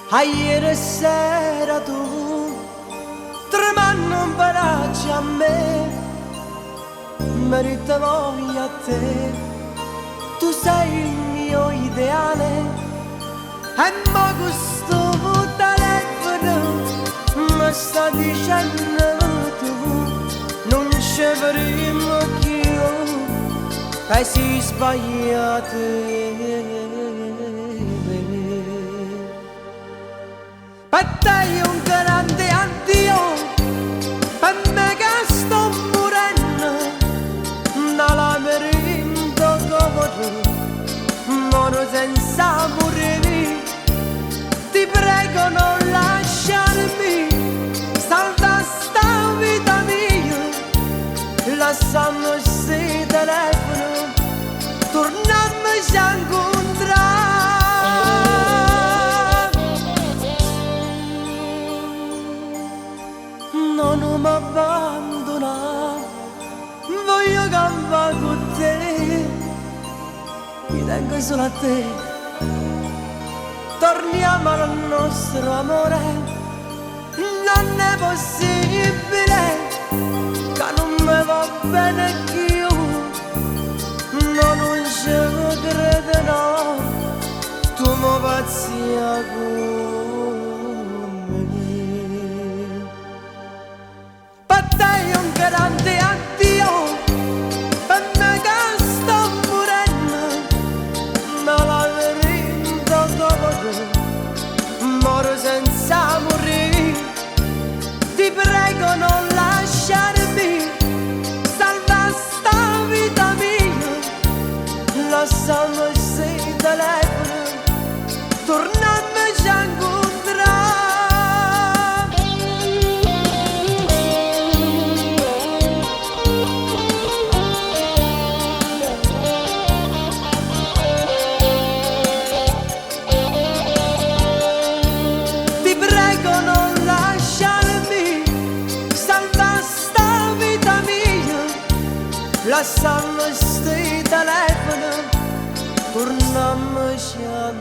A ieri sera tu tremando un braccio a me, merita voglia a te, tu sei il mio ideale, e mo questo telefono mi sta dicendo tu non ci faremo più e si sbagliate. Per te è un grande addio, per me che sto morendo, da labirinto come tu, moro senza morire. Ti prego non lasciarmi, salva sta vita mia, lasciamo sti telefono, torniamoci a incontrare. Non mi abbandonare, voglio campare con te, mi tengo solo a te, torniamo al nostro amore, non è possibile che non mi va bene più, no, non ci credo no, tu mi pazzia con me. Grande addio, per me che sto morendo, ma labirinto come tu, moro senza morire. Ti prego non lasciarmi, salva sta vita mia, lasciamo sti telefono, torniamoci a incontrare. Lasciamo sti telefono, torniamoci a